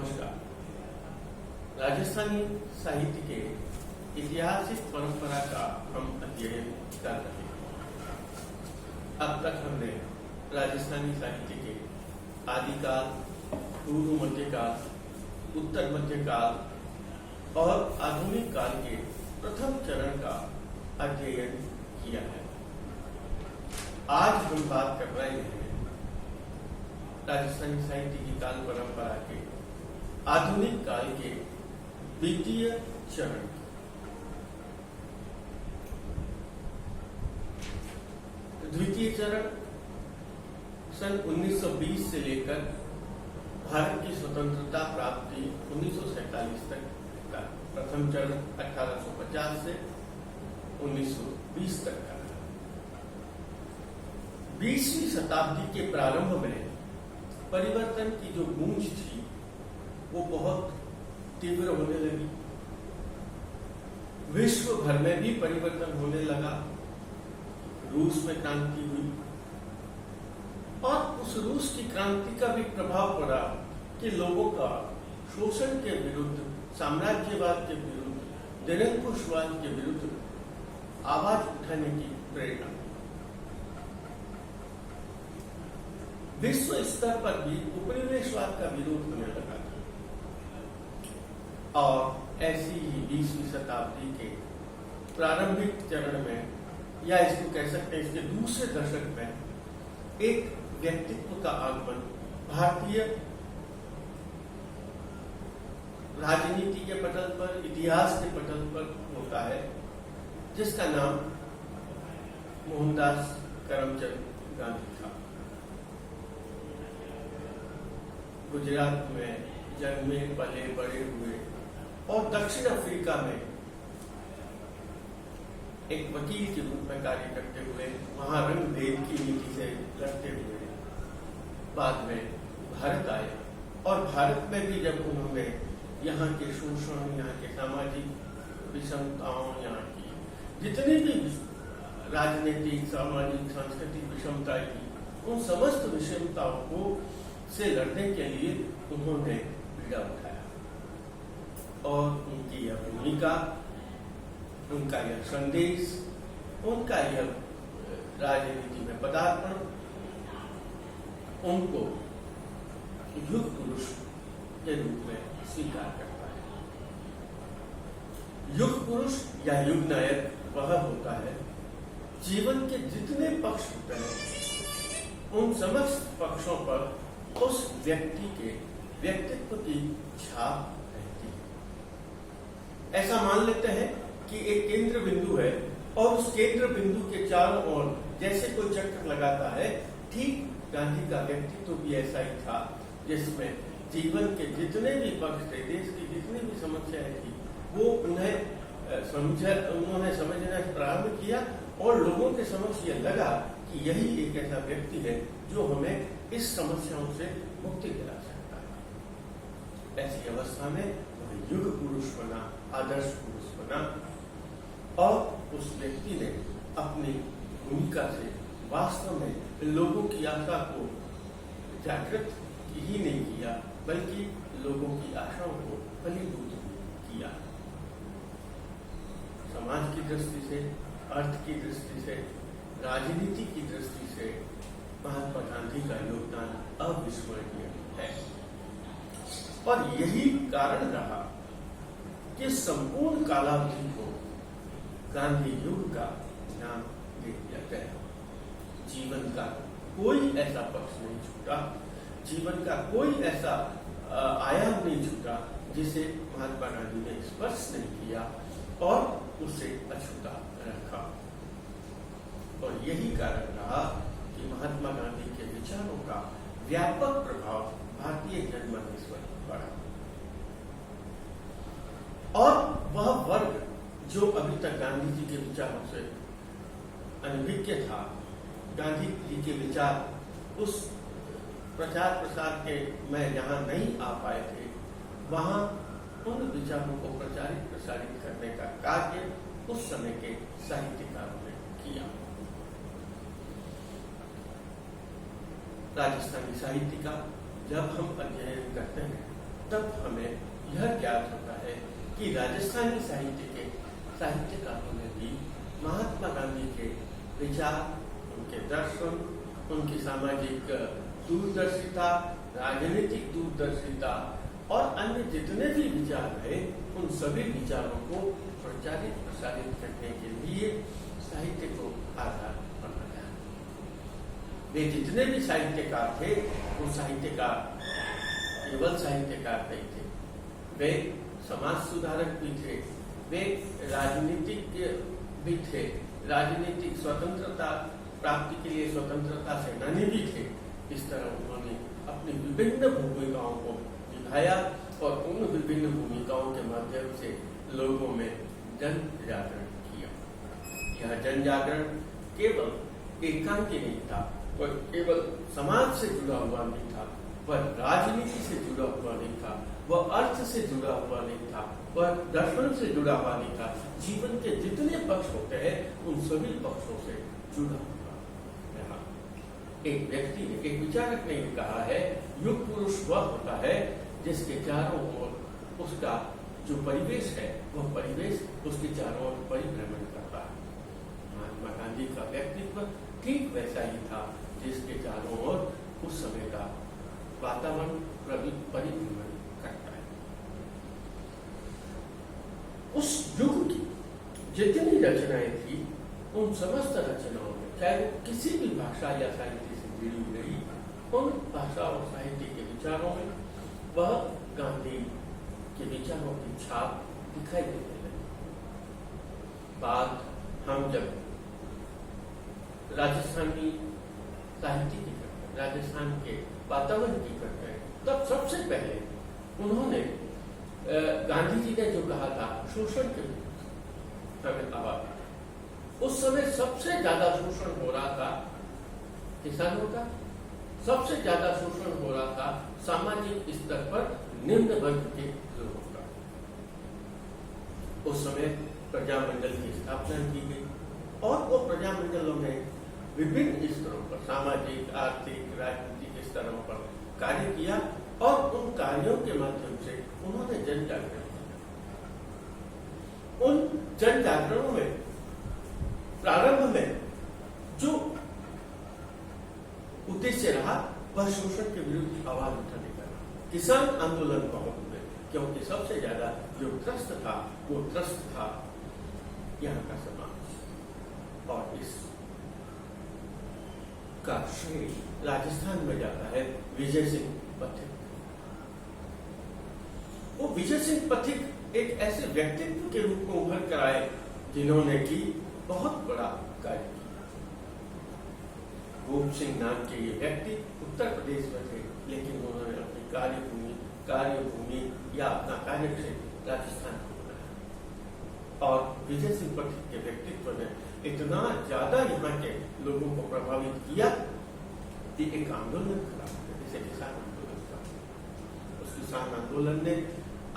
नमस्कार। राजस्थानी साहित्य के ऐतिहासिक परंपरा का हम अध्ययन कर रहे हैं। अब तक हमने राजस्थानी साहित्य के आदिकाल, पूर्व मध्यकाल, उत्तर मध्यकाल और आधुनिक काल के प्रथम चरण का अध्ययन किया है। आज हम बात कर रहे हैं राजस्थानी साहित्य की काल परंपरा के आधुनिक काल के द्वितीय चरण। द्वितीय चरण सन 1920 से लेकर भारत की स्वतंत्रता प्राप्ति 1947 तक का। प्रथम चरण 1850 से 1920 तक का। 20वीं शताब्दी के प्रारंभ में परिवर्तन की जो गूंज थी वो बहुत तीव्र होने लगी। विश्व भर में भी परिवर्तन होने लगा। रूस में क्रांति हुई और उस रूस की क्रांति का भी प्रभाव पड़ा कि लोगों का शोषण के विरुद्ध, साम्राज्यवाद के विरुद्ध, निरंकुशवाद के विरुद्ध आवाज उठाने की प्रेरणा। विश्व स्तर पर भी उपनिवेशवाद का विरोध होने लगा था। और ऐसी ही 20वीं शताब्दी के प्रारंभिक चरण में, या इसको कह सकते हैं इसके दूसरे दशक में, एक व्यक्तित्व का आगमन भारतीय राजनीति के पटल पर, इतिहास के पटल पर होता है, जिसका नाम मोहनदास करमचंद गांधी था। गुजरात में जन्मे, पले बड़े हुए और दक्षिण अफ्रीका में एक वकील के रूप में कार्य करते हुए, वहां रंग भेद की नीति से लड़ते हुए बाद में भारत आए। और भारत में भी जब उन्होंने यहाँ के शोषण, यहाँ के सामाजिक विषमताओं, यहाँ की जितनी भी राजनीतिक, सामाजिक, सांस्कृतिक विषमताएं थी, उन समस्त विषमताओं को से लड़ने के लिए उन्होंने बीड़ा उठाया। और उनकी यह भूमिका, उनका यह संदेश, उनका यह राजनीति में पदार्पण उनको युग पुरुष के रूप में स्वीकार करता है। युग पुरुष या युग नायक वह होता है जीवन के जितने पक्ष होते हैं उन समस्त पक्षों पर उस व्यक्ति के व्यक्तित्व की छाप रहती है। ऐसा मान लेते हैं कि एक केंद्र बिंदु है और उस केंद्र बिंदु के चारों ओर जैसे कोई चक्र लगाता है, ठीक गांधी का व्यक्तित्व भी ऐसा ही था, जिसमें जीवन के जितने भी पक्ष थे, देश की जितनी भी समस्याएं थी, वो उन्होंने समझना प्रारंभ किया और लोगों के समक्ष यह लगा कि यही एक ऐसा व्यक्ति है जो हमें इस समस्याओं से मुक्ति दिला सकता है। ऐसी अवस्था में वह युग पुरुष बना, आदर्श पुरुष बना और उस व्यक्ति ने अपनी भूमिका से वास्तव में लोगों की आशा को जागृत ही नहीं किया, बल्कि लोगों की आशाओं को फलीभूत किया। समाज की दृष्टि से, अर्थ की दृष्टि से, राजनीति की दृष्टि से महात्मा गांधी का योगदान अविस्मरणीय है। और यही कारण रहा कि संपूर्ण कालावधि को गांधी युग का नाम दे दिया गया। जीवन का कोई ऐसा पक्ष नहीं छूटा, जीवन का कोई ऐसा आयाम नहीं छूटा जिसे महात्मा गांधी ने स्पर्श नहीं किया और उसे अछूता रखा। और यही कारण रहा कि महात्मा गांधी के विचारों का व्यापक प्रभाव भारतीय जनमानस पर पड़ा। और वह वर्ग जो अभी तक गांधी जी के विचारों से अनभिज्ञ था, गांधी जी के विचार उस प्रचार प्रसार के में जहां नहीं आ पाए थे, वहां उन विचारों को प्रचारित प्रसारित करने का कार्य उस समय के साहित्यकारों ने किया। राजस्थानी साहित्य का जब हम अध्ययन करते हैं तब हमें यह ज्ञात होता है कि राजस्थानी साहित्यकारों ने भी महात्मा गांधी के विचार, उनके दर्शन, उनकी सामाजिक दूरदर्शिता, राजनीतिक दूरदर्शिता और अन्य जितने भी विचार है, उन सभी विचारों को प्रचारित प्रसारित करने के लिए साहित्य को आधार बनाया। वे जितने भी साहित्यकार थे, वो साहित्यकार केवल साहित्यकार नहीं थे, वे समाज सुधारक भी थे, वे राजनीतिक भी थे, राजनीतिक स्वतंत्रता प्राप्ति के लिए स्वतंत्रता सेनानी भी थे। इस तरह उन्होंने अपनी विभिन्न भूमिकाओं को निभाया और उन विभिन्न भूमिकाओं के माध्यम से लोगों में जन जागरण किया। यह जन जागरण केवल एकांकी नहीं था, वह केवल समाज से जुड़ा हुआ नहीं था, वह राजनीति से जुड़ा हुआ नहीं था, वह अर्थ से जुड़ा हुआ नहीं था, वह दर्शन से जुड़ा हुआ नहीं था। जीवन के जितने पक्ष होते हैं, उन सभी पक्षों से जुड़ा हुआ। एक व्यक्ति ने, एक विचारक ने कहा है, युग पुरुष वह होता है जिसके चारों ओर उसका जो परिवेश है, वह परिवेश उसके चारों ओर परिभ्रमण करता है। महात्मा गांधी का व्यक्तित्व ठीक वैसा ही था, जिसके चारों ओर उस समय का वातावरण परिभ्रमण करता है। उस युग की जितनी रचनाएं थी, उन समस्त रचनाओं में, चाहे वो किसी भी भाषा या साहित्य से जुड़ी हुई रही, उन भाषा और साहित्य के विचारों में वह गांधी के विचारों की छाप दिखाई देने लगी। बात हम जब राजस्थानी साहित्य की करते हैं, राजस्थान के वातावरण की करते हैं, तब सबसे पहले उन्होंने गांधी जी ने जो कहा था, शोषण के विरुद्ध आवाज। उस समय सबसे ज्यादा शोषण हो रहा था किसानों का, सबसे ज्यादा शोषण हो रहा था सामाजिक स्तर पर निम्न वर्ग के लोगों का। उस समय प्रजामंडल की स्थापना की गई और वो प्रजामंडलों में विभिन्न स्तरों पर, सामाजिक, आर्थिक, राजनीतिक स्तरों पर कार्य किया और उन कार्यों के माध्यम से उन्होंने जन जागरण किया। उन जन जागरणों में प्रारंभ में जो उद्देश्य रहा, वह शोषण के विरुद्ध आवाज उठाने का रहा। किसान आंदोलन बहुत हुए, क्योंकि सबसे ज्यादा जो त्रस्त था, वो त्रस्त था यहाँ का समाज। और इस का श्रेय राजस्थान में जाता है विजय सिंह पथिक। वो विजय सिंह पथिक एक ऐसे व्यक्तित्व के रूप में उभर कर आए, जिन्होंने की बहुत बड़ा कार्य किया। गोप सिंह नाम के ये व्यक्ति उत्तर प्रदेश में थे, लेकिन उन्होंने अपनी कार्यभूमि या अपना कार्यक्षेत्र राजस्थान को बनाया। और विजय सिंह पथिक के व्यक्तित्व ने इतना ज्यादा यहाँ के लोगों को प्रभावित किया कि एक आंदोलन खड़ा हो गया, जैसे किसान आंदोलन था। उस किसान आंदोलन ने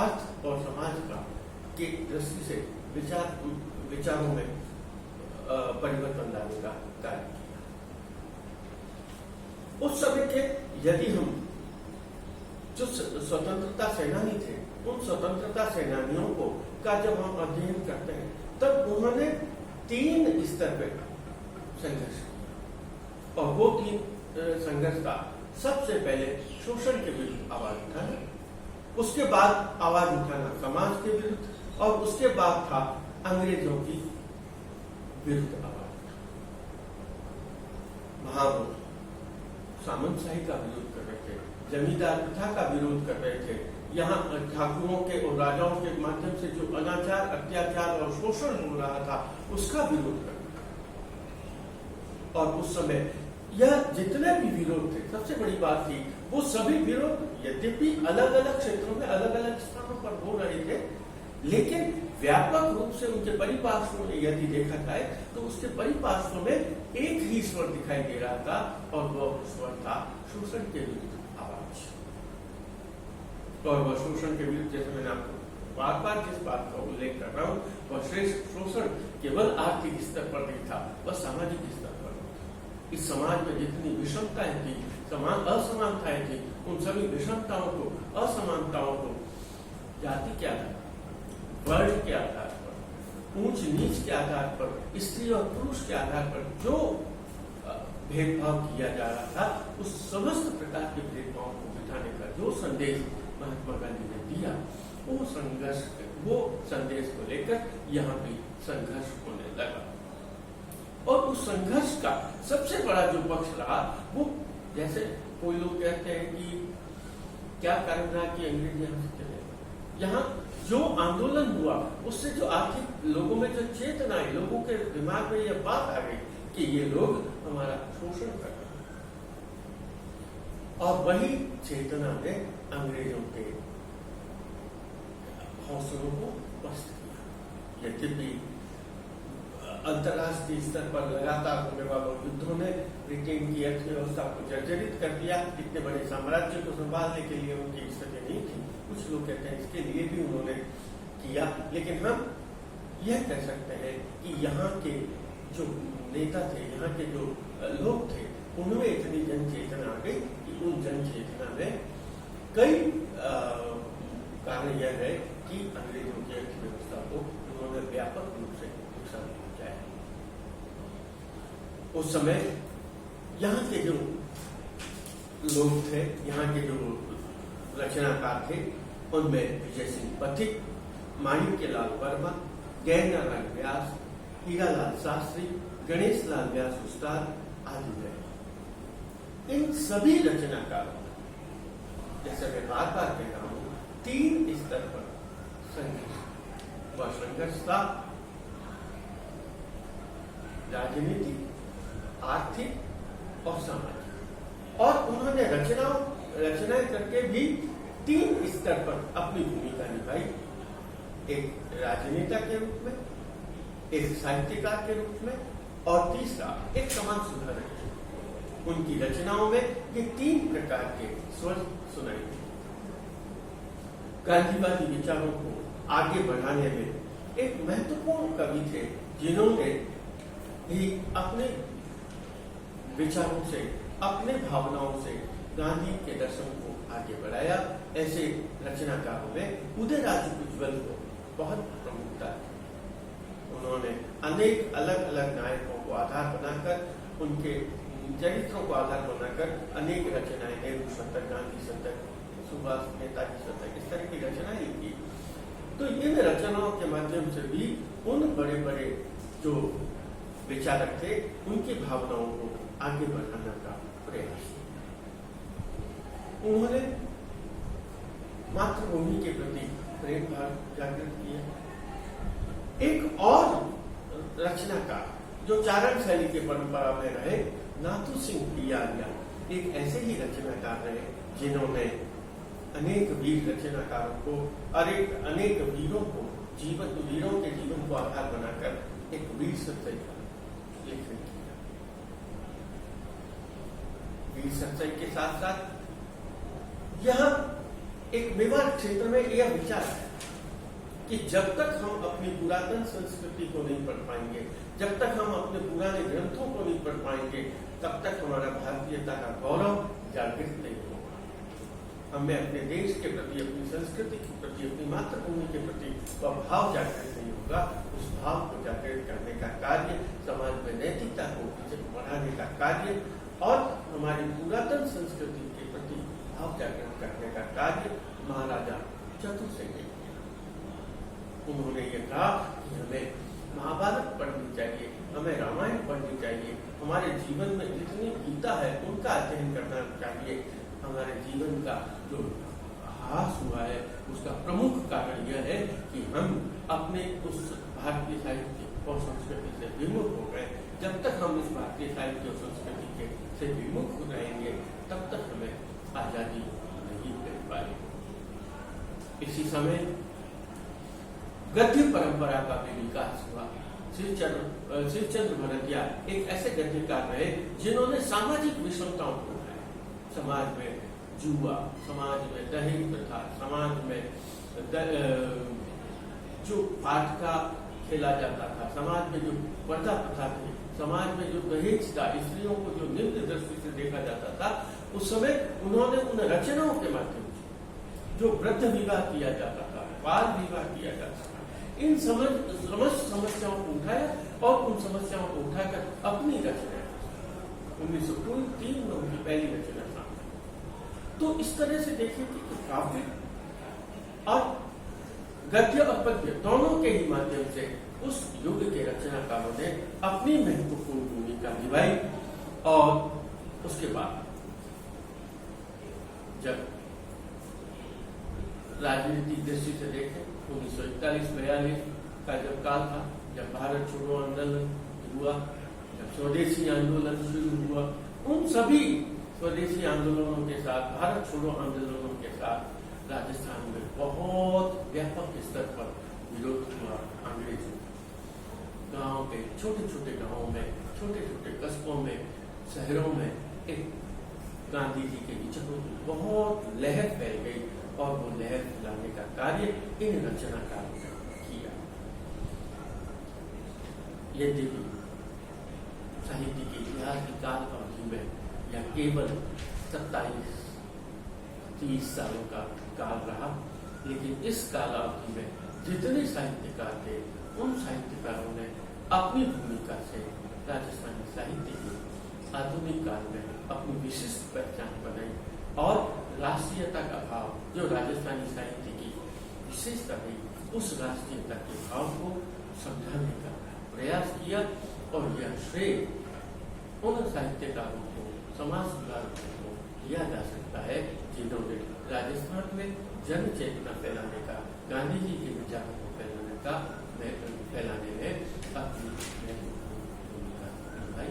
अर्थ और समाज का की दृष्टि से विचारों में परिवर्तन लाने का कार्य किया। उस समय के यदि हम जो स्वतंत्रता सेनानी थे, उन स्वतंत्रता सेनानियों को का जब हम अध्ययन करते हैं, तब उन्होंने 3 स्तर पर संघर्ष किया। और वो 3 संघर्ष था, सबसे पहले शोषण के विरुद्ध आवाज उठाना, उसके बाद आवाज उठाना समाज के विरुद्ध, और उसके बाद था अंग्रेजों की विरुद्ध आवाज। वहां वो सामंतशाही का विरोध कर रहे थे, जमींदार प्रथा का विरोध कर रहे थे, यहाँ ठाकुरों के और राजाओं के माध्यम से जो अनाचार, अत्याचार और शोषण हो रहा था, उसका विरोध कर रहे थे। और उस समय यह जितने भी विरोध थे, सबसे बड़ी बात थी, वो सभी विरोध यद्यपि अलग अलग क्षेत्रों में, अलग अलग स्थानों पर हो रहे थे, लेकिन व्यापक रूप से उनके परिपार्श्व में यदि देखा जाए, तो उसके परिपार्श्व में एक ही स्वर दिखाई दे रहा था, और वह स्वर था शोषण के विरुद्ध आवाज। और वह शोषण के विरुद्ध, जैसे मैंने आपको बार बार जिस बात का उल्लेख कर रहा हूं, वह श्रेष्ठ शोषण केवल आर्थिक स्तर पर नहीं था, वह सामाजिक स्तर पर था। इस समाज में जितनी विषमताएं थी, असमानताएं थी, उन सभी विषमताओं को, असमानताओं को जाति के आधार पर, वर्ण के आधार पर, ऊंच नीच के आधार पर, स्त्री और पुरुष के आधार पर जो भेदभाव किया जा रहा था, उस समस्त प्रकार के भेदभाव को मिटाने का जो संदेश महात्मा गांधी ने दिया, वो संदेश को लेकर यहाँ भी संघर्ष होने लगा। और उस संघर्ष का सबसे बड़ा जो पक्ष रहा, वो जैसे कोई लोग कहते हैं कि क्या कारण रहा कि अंग्रेज यहाँ से चले। यहाँ जो आंदोलन हुआ, उससे जो आर्थिक लोगों में जो चेतना आई, लोगों के दिमाग में यह बात आ गई कि ये लोग हमारा शोषण कर रहे हैं, और वही चेतना ने अंग्रेजों के हौसलों को पस्त किया। यद्यपि अंतर्राष्ट्रीय स्तर पर लगातार होने वाले युद्धों ने ब्रिटेन की अर्थव्यवस्था को जर्जरित कर दिया। इतने बड़े साम्राज्य को संभालने के लिए उनकी स्थिति नहीं थी। कुछ लोग कहते हैं इसके लिए भी उन्होंने किया, लेकिन हम यह कह सकते हैं कि यहाँ के जो नेता थे, यहाँ के जो लोग थे, उनमें इतनी जन चेतना आ गई कि उन जन चेतना में कई कारण यह है कि अंग्रेजों की अर्थव्यवस्था को उन्होंने व्यापक रूप से नुकसान पहुंचाया। उस समय यहाँ के जो लोग थे, यहाँ के जो रचनाकार थे, उनमें विजय सिंह पथिक, माणिक्यलाल वर्मा, गैरनारायण व्यास, हीरालाल शास्त्री, गणेश लाल व्यास उस्ताद आदि रहे। इन सभी रचनाकारों, जैसे मैं बार बार कह रहा हूं, 3 स्तर पर संघर्ष था: राजनीतिक, आर्थिक और सामाजिक। और उन्होंने रचनाएं करके भी 3 स्तर पर अपनी भूमिका निभाई: एक राजनेता के रूप में, एक साहित्यकार के रूप में, और तीसरा एक समाज सुधारक। उनकी रचनाओं में ये 3 प्रकार के स्वर सुनाई देते। गांधीवादी विचारों को आगे बढ़ाने में एक महत्वपूर्ण कवि थे, जिन्होंने भी अपने विचारों से, अपने भावनाओं से गांधी के दर्शन को आगे बढ़ाया। ऐसे रचनाकारों में उदयराज उज्ज्वल को बहुत प्रमुखता है। उन्होंने अनेक अलग अलग नायकों को आधार बनाकर, उनके चरित्रों को आधार बनाकर अनेक रचनाएं, नेहरू शतक, गांधी शतक, सुभाष नेताजी शतक, इस तरह की रचनाएं लिखी। तो इन रचनाओं के माध्यम से भी उन बड़े बड़े जो विचारक थे, उनकी भावनाओं को आगे बढ़ाने का प्रयास। उन्होंने मातृभूमि के प्रति प्रेम भाव जागृत किया। एक और रचनाकार जो चारण शैली की परंपरा में रहे, नाथू सिंह पियारिया, एक ऐसे ही रचनाकार रहे जिन्होंने अनेक वीर रचनाकारों को और अनेक वीरों के जीवन को आधार बनाकर एक वीर सत्सई का लेखन किया। वीर सत्सई के साथ साथ यहाँ एक मेवाड़ क्षेत्र में यह विचार है कि जब तक हम अपनी पुरातन संस्कृति को नहीं पढ़ पाएंगे, जब तक हम अपने पुराने ग्रंथों को नहीं पढ़ पाएंगे, तब तक हमारा भारतीयता का गौरव जागृत नहीं होगा। हमें अपने देश के प्रति, अपनी संस्कृति के प्रति, अपनी मातृभूमि के प्रति वह भाव जागृत नहीं होगा। उस भाव को जागृत करने का कार्य, समाज में नैतिकता को बढ़ाने का कार्य और हमारी पुरातन संस्कृति के प्रति भाव जागृत करने का कार्य महाराजा चतुर सिंह ने किया। उन्होंने ये कहा कि हमें महाभारत पढ़नी चाहिए, हमें रामायण पढ़नी चाहिए, हमारे जीवन में जितनी गीता है उनका अध्ययन करना चाहिए। हमारे जीवन का जो ह्रास हुआ है उसका प्रमुख कारण यह है कि हम अपने उस भारतीय साहित्य और संस्कृति से विमुख हो गए। जब तक हम इस भारतीय साहित्य और संस्कृति के से विमुख रहेंगे, तब तक हमें आजादी नहीं मिल पाएगी। इसी समय गद्य परंपरा का भी विकास हुआ। शिवचंद्र भरतिया एक ऐसे गद्यकार रहे जिन्होंने सामाजिक विषमताओं को उठाया। समाज में जुआ, समाज में दहेज प्रथा, समाज में जो पाठ का खेला जाता था, समाज में जो पर्दा प्रथा थी, समाज में जो दहेज था, स्त्रियों को जो निम्न दृष्टि से देखा जाता था, उस समय उन्होंने उन रचनाओं के माध्यम से जो वृद्ध विवाह किया जाता था, बाल विवाह किया जाता था, इन समस्त समस्याओं को उठाया और उन समस्याओं को उठाकर अपनी रचना 1903 में उनकी पहली रचना सामने। तो इस तरह से देखिए कि काव्य और गद्य और पद्य दोनों के ही माध्यम से उस युग के रचनाकारों ने अपनी महत्वपूर्ण भूमिका निभाई। और उसके बाद जब राजनीतिक दृष्टि से देखें 1941-42 का जब काल था, जब भारत छोड़ो आंदोलन हुआ, जब स्वदेशी आंदोलन शुरू हुआ, उन सभी स्वदेशी आंदोलनों के साथ, भारत छोड़ो आंदोलनों के साथ राजस्थान में बहुत व्यापक स्तर पर विरोध हुआ। अंग्रेजों गांव के छोटे छोटे गांवों में, छोटे छोटे कस्बों में, शहरों में एक गांधी जी के विचारों की बहुत लहर फैल गई और वो लहर फैलाने का कार्य इन रचनाकारों ने किया। यद्यपि साहित्य के इतिहास की काल अवधि में यह केवल 27-30 सालों का काल रहा, लेकिन इस काल अवधि में जितने साहित्यकार थे, उन साहित्यकारों ने अपनी भूमिका से राजस्थानी साहित्य की आधुनिक काल में अपनी विशिष्ट पहचान बनाई और राष्ट्रीयता का भाव जो राजस्थानी साहित्य की विशेषता रही, उस राष्ट्रीयता के भाव को समझाने का प्रयास किया। और यह श्रेय उन साहित्यकारों को, समाज सुधारकों को दिया जा सकता है जिन्होंने राजस्थान में जन चेतना फैलाने का, गांधी जी के विचारों को फैलाने में अपनी महत्वपूर्ण भूमिका निभाई।